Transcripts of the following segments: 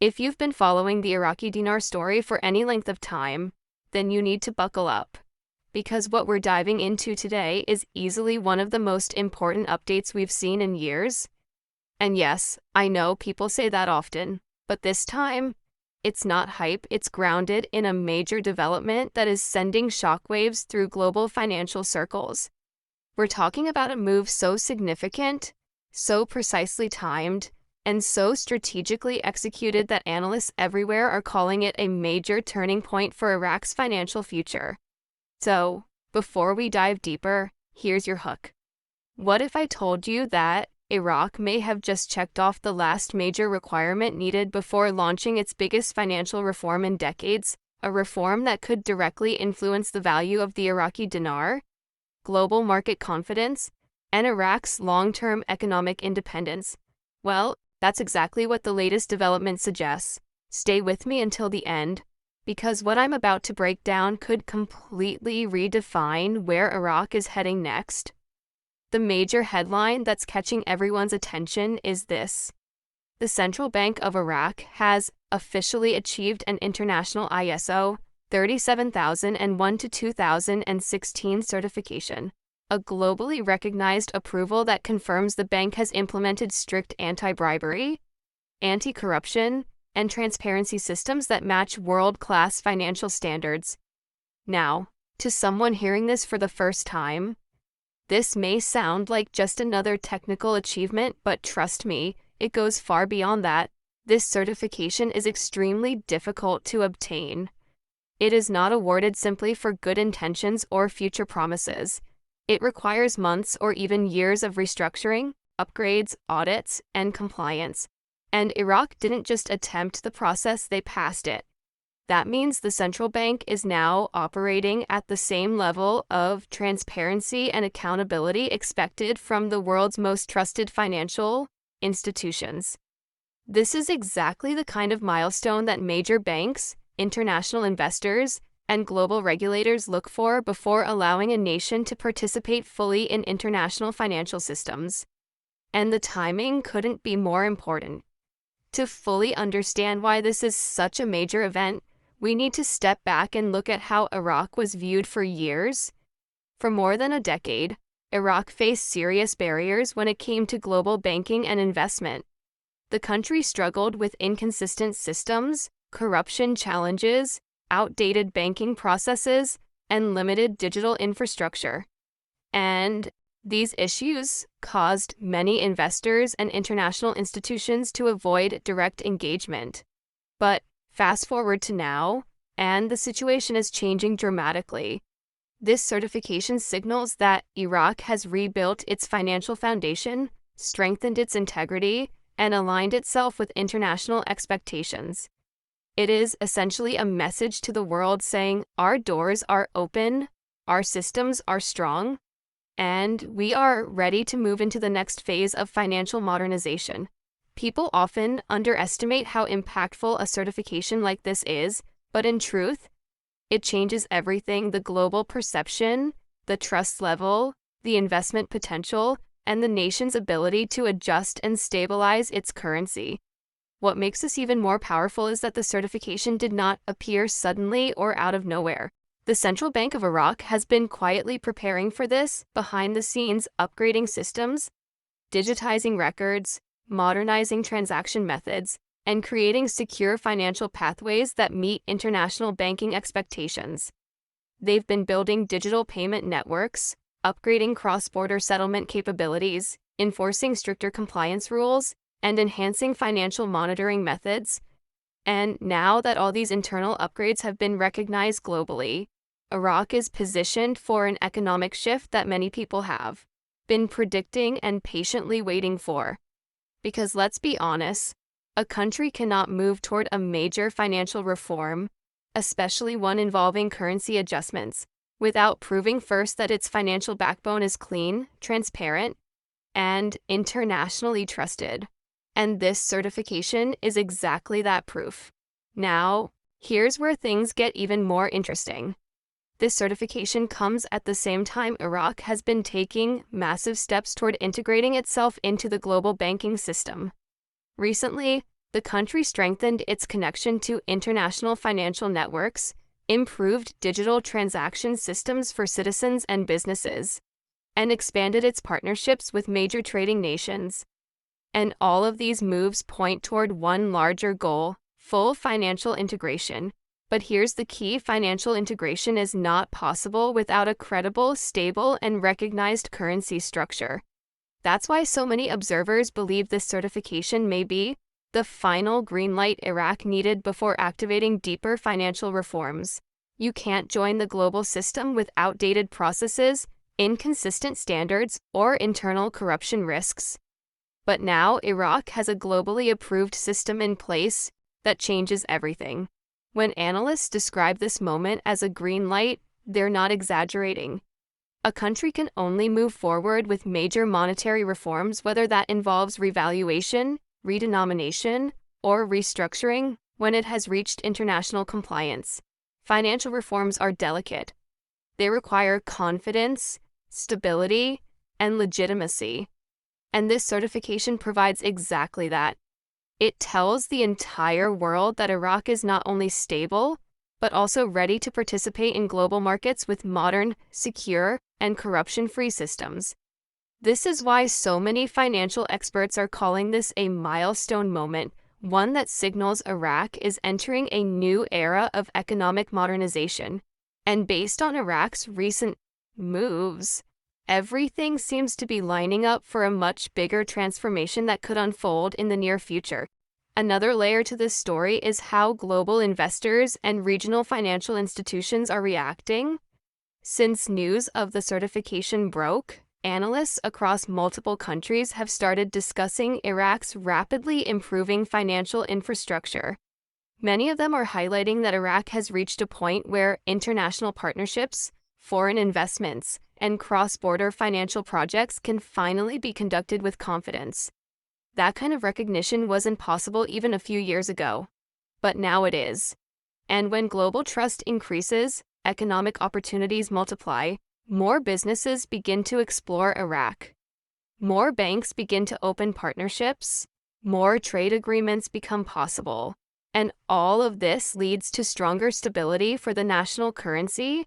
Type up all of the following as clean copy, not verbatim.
If you've been following the Iraqi dinar story for any length of time, then you need to buckle up. Because what we're diving into today is easily one of the most important updates we've seen in years. And yes, I know people say that often, but this time, it's not hype, it's grounded in a major development that is sending shockwaves through global financial circles. We're talking about a move so significant, so precisely timed, and so strategically executed that analysts everywhere are calling it a major turning point for Iraq's financial future. So, before we dive deeper, here's your hook. What if I told you that Iraq may have just checked off the last major requirement needed before launching its biggest financial reform in decades, a reform that could directly influence the value of the Iraqi dinar, global market confidence, and Iraq's long-term economic independence? Well, that's exactly what the latest development suggests. Stay with me until the end, because what I'm about to break down could completely redefine where Iraq is heading next. The major headline that's catching everyone's attention is this. The Central Bank of Iraq has officially achieved an international ISO 37001-2016 certification, a globally recognized approval that confirms the bank has implemented strict anti-bribery, anti-corruption, and transparency systems that match world-class financial standards. Now, to someone hearing this for the first time, this may sound like just another technical achievement, but trust me, it goes far beyond that. This certification is extremely difficult to obtain. It is not awarded simply for good intentions or future promises. It requires months or even years of restructuring, upgrades, audits, and compliance. And Iraq didn't just attempt the process, they passed it. That means the central bank is now operating at the same level of transparency and accountability expected from the world's most trusted financial institutions. This is exactly the kind of milestone that major banks, international investors, and global regulators look for before allowing a nation to participate fully in international financial systems. And the timing couldn't be more important. To fully understand why this is such a major event, we need to step back and look at how Iraq was viewed for years. For more than a decade, Iraq faced serious barriers when it came to global banking and investment. The country struggled with inconsistent systems, corruption challenges, outdated banking processes, and limited digital infrastructure. And these issues caused many investors and international institutions to avoid direct engagement. But fast forward to now, and the situation is changing dramatically. This certification signals that Iraq has rebuilt its financial foundation, strengthened its integrity, and aligned itself with international expectations. It is essentially a message to the world saying our doors are open, our systems are strong, and we are ready to move into the next phase of financial modernization. People often underestimate how impactful a certification like this is, but in truth, it changes everything: the global perception, the trust level, the investment potential, and the nation's ability to adjust and stabilize its currency. What makes this even more powerful is that the certification did not appear suddenly or out of nowhere. The Central Bank of Iraq has been quietly preparing for this, behind the scenes, upgrading systems, digitizing records, modernizing transaction methods, and creating secure financial pathways that meet international banking expectations. They've been building digital payment networks, upgrading cross-border settlement capabilities, enforcing stricter compliance rules, and enhancing financial monitoring methods. And now that all these internal upgrades have been recognized globally, Iraq is positioned for an economic shift that many people have been predicting and patiently waiting for. Because let's be honest, a country cannot move toward a major financial reform, especially one involving currency adjustments, without proving first that its financial backbone is clean, transparent, and internationally trusted. And this certification is exactly that proof. Now, here's where things get even more interesting. This certification comes at the same time Iraq has been taking massive steps toward integrating itself into the global banking system. Recently, The country strengthened its connection to international financial networks, improved digital transaction systems for citizens and businesses, and expanded its partnerships with major trading nations. And all of these moves point toward one larger goal: full financial integration. But here's the key: financial integration is not possible without a credible, stable, and recognized currency structure. That's why so many observers believe this certification may be the final green light Iraq needed before activating deeper financial reforms. You can't join the global system with outdated processes, inconsistent standards, or internal corruption risks. But now Iraq has a globally approved system in place that changes everything. When analysts describe this moment as a green light, they're not exaggerating. A country can only move forward with major monetary reforms, whether that involves revaluation, redenomination, or restructuring, when it has reached international compliance. Financial reforms are delicate. They require confidence, stability, and legitimacy. And this certification provides exactly that. It tells the entire world that Iraq is not only stable, but also ready to participate in global markets with modern, secure, and corruption-free systems. This is why so many financial experts are calling this a milestone moment, one that signals Iraq is entering a new era of economic modernization. And based on Iraq's recent moves, everything seems to be lining up for a much bigger transformation that could unfold in the near future. Another layer to this story is how global investors and regional financial institutions are reacting. Since news of the certification broke, analysts across multiple countries have started discussing Iraq's rapidly improving financial infrastructure. Many of them are highlighting that Iraq has reached a point where international partnerships, foreign investments, and cross-border financial projects can finally be conducted with confidence. That kind of recognition wasn't possible even a few years ago, but now it is. And when global trust increases, economic opportunities multiply, more businesses begin to explore Iraq. More banks begin to open partnerships, more trade agreements become possible, and all of this leads to stronger stability for the national currency.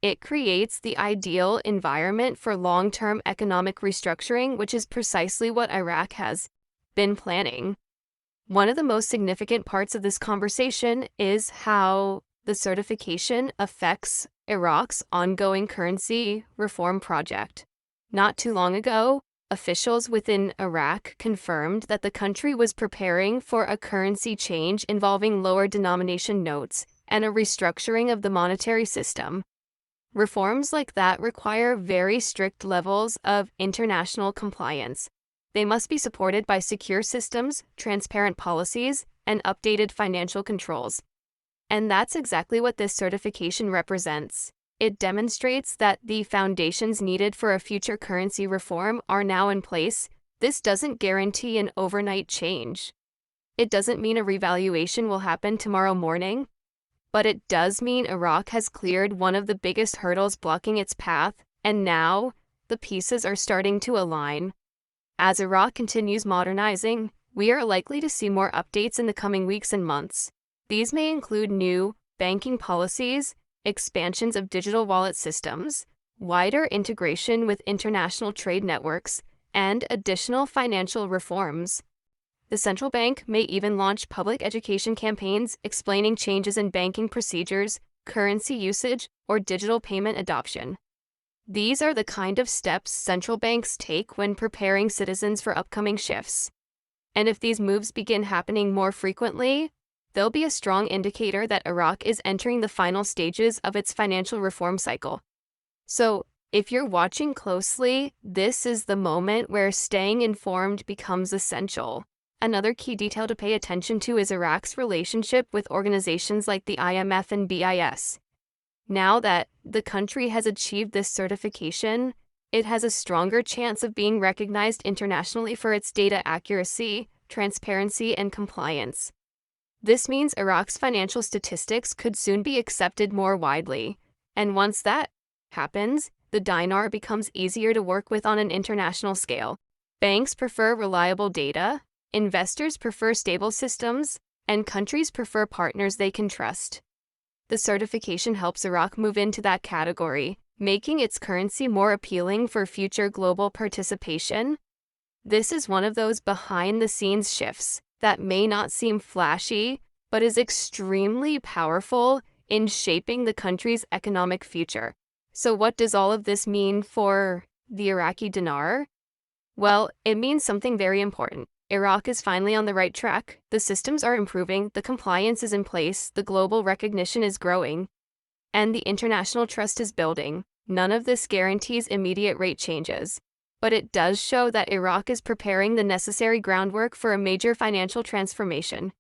It creates the ideal environment for long-term economic restructuring, which is precisely what Iraq has been planning. One of the most significant parts of this conversation is how the certification affects Iraq's ongoing currency reform project. Not too long ago, officials within Iraq confirmed that the country was preparing for a currency change involving lower denomination notes and a restructuring of the monetary system. Reforms like that require very strict levels of international compliance. They must be supported by secure systems, transparent policies, and updated financial controls. And that's exactly what this certification represents. It demonstrates that the foundations needed for a future currency reform are now in place. This doesn't guarantee an overnight change. It doesn't mean a revaluation will happen tomorrow morning. But it does mean Iraq has cleared one of the biggest hurdles blocking its path, and now the pieces are starting to align. As Iraq continues modernizing, we are likely to see more updates in the coming weeks and months. These may include new banking policies, expansions of digital wallet systems, wider integration with international trade networks, and additional financial reforms. The central bank may even launch public education campaigns explaining changes in banking procedures, currency usage, or digital payment adoption. These are the kind of steps central banks take when preparing citizens for upcoming shifts. And if these moves begin happening more frequently, they'll be a strong indicator that Iraq is entering the final stages of its financial reform cycle. So, if you're watching closely, this is the moment where staying informed becomes essential. Another key detail to pay attention to is Iraq's relationship with organizations like the IMF and BIS. Now that the country has achieved this certification, it has a stronger chance of being recognized internationally for its data accuracy, transparency, and compliance. This means Iraq's financial statistics could soon be accepted more widely. And once that happens, the dinar becomes easier to work with on an international scale. Banks prefer reliable data, Investors prefer stable systems, and countries prefer partners they can trust. The certification helps Iraq move into that category, making its currency more appealing for future global participation. This is one of those behind-the-scenes shifts that may not seem flashy, but is extremely powerful in shaping the country's economic future. So what does all of this mean for the Iraqi dinar? Well, it means something very important. Iraq is finally on the right track. The systems are improving, the compliance is in place, the global recognition is growing, and the international trust is building. None of this guarantees immediate rate changes, but it does show that Iraq is preparing the necessary groundwork for a major financial transformation.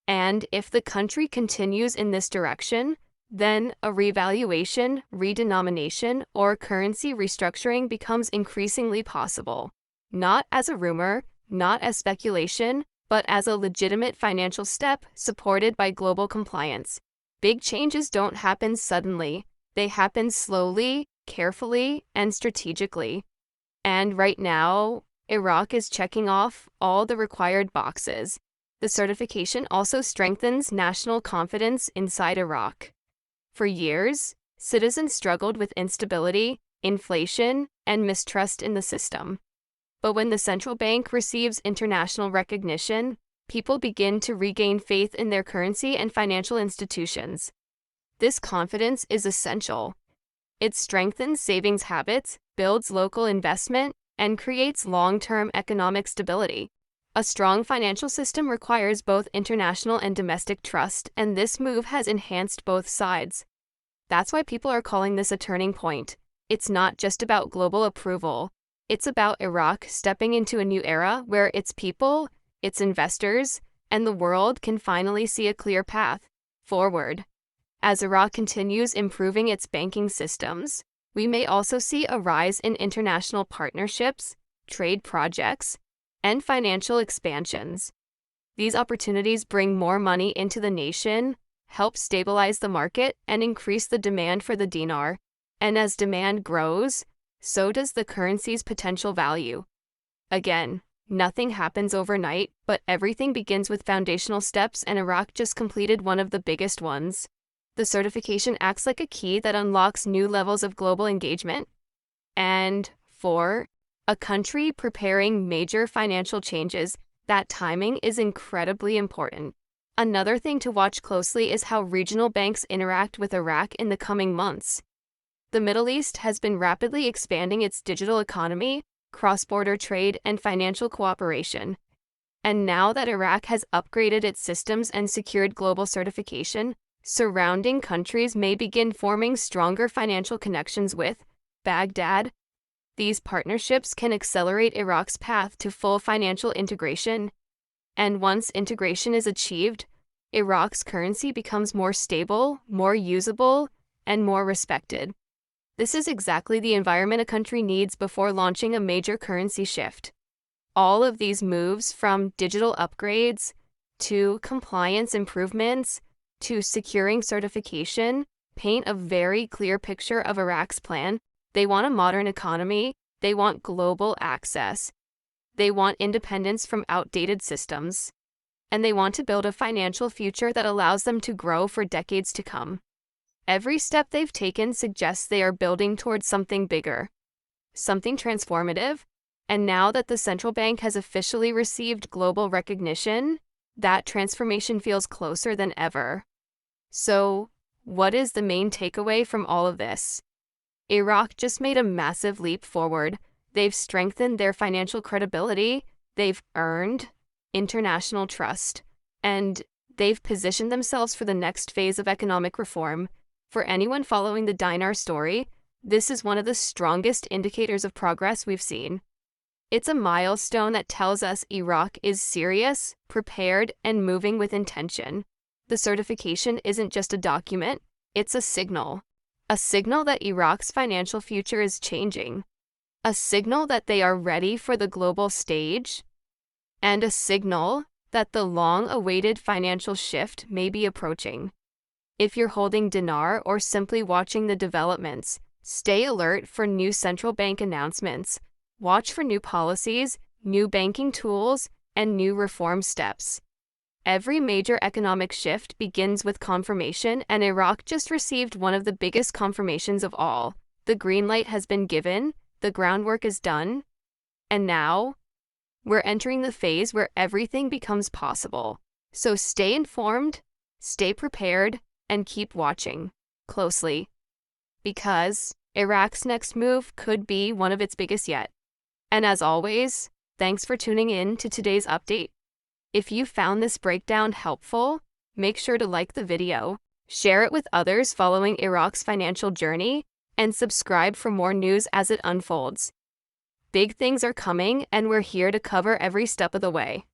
And if the country continues in this direction, then a revaluation, redenomination, or currency restructuring becomes increasingly possible. Not as a rumor, not as speculation, but as a legitimate financial step supported by global compliance. Big changes don't happen suddenly. They happen slowly, carefully, and strategically. And right now, Iraq is checking off all the required boxes. The certification also strengthens national confidence inside Iraq. For years, citizens struggled with instability, inflation, and mistrust in the system. But when the central bank receives international recognition, people begin to regain faith in their currency and financial institutions. This confidence is essential. It strengthens savings habits, builds local investment, and creates long-term economic stability. A strong financial system requires both international and domestic trust, and this move has enhanced both sides. That's why people are calling this a turning point. It's not just about global approval. It's about Iraq stepping into a new era where its people, its investors, and the world can finally see a clear path forward. As Iraq continues improving its banking systems, we may also see a rise in international partnerships, trade projects, and financial expansions. These opportunities bring more money into the nation, help stabilize the market, and increase the demand for the dinar. And as demand grows, so does the currency's potential value. Again, nothing happens overnight, but everything begins with foundational steps, and Iraq just completed one of the biggest ones. The certification acts like a key that unlocks new levels of global engagement. And for a country preparing major financial changes, that timing is incredibly important. Another thing to watch closely is how regional banks interact with Iraq in the coming months. The Middle East has been rapidly expanding its digital economy, cross-border trade, and financial cooperation. And now that Iraq has upgraded its systems and secured global certification, surrounding countries may begin forming stronger financial connections with Baghdad. These partnerships can accelerate Iraq's path to full financial integration. And once integration is achieved, Iraq's currency becomes more stable, more usable, and more respected. This is exactly the environment a country needs before launching a major currency shift. All of these moves, from digital upgrades to compliance improvements to securing certification, paint a very clear picture of Iraq's plan. They want a modern economy, they want global access, they want independence from outdated systems, and they want to build a financial future that allows them to grow for decades to come. Every step they've taken suggests they are building towards something bigger, something transformative, and now that the central bank has officially received global recognition, that transformation feels closer than ever. So, what is the main takeaway from all of this? Iraq just made a massive leap forward. They've strengthened their financial credibility, they've earned international trust, and they've positioned themselves for the next phase of economic reform. For anyone following the dinar story, this is one of the strongest indicators of progress we've seen. It's a milestone that tells us Iraq is serious, prepared, and moving with intention. The certification isn't just a document, it's a signal. A signal that Iraq's financial future is changing. A signal that they are ready for the global stage. And a signal that the long-awaited financial shift may be approaching. If you're holding dinar or simply watching the developments, stay alert for new central bank announcements. Watch for new policies, new banking tools, and new reform steps. Every major economic shift begins with confirmation, and Iraq just received one of the biggest confirmations of all. The green light has been given, the groundwork is done, and now we're entering the phase where everything becomes possible. So stay informed, stay prepared, and keep watching closely, because Iraq's next move could be one of its biggest yet. And as always, thanks for tuning in to today's update. If you found this breakdown helpful, make sure to like the video, share it with others following Iraq's financial journey, and subscribe for more news as it unfolds. Big things are coming, and we're here to cover every step of the way.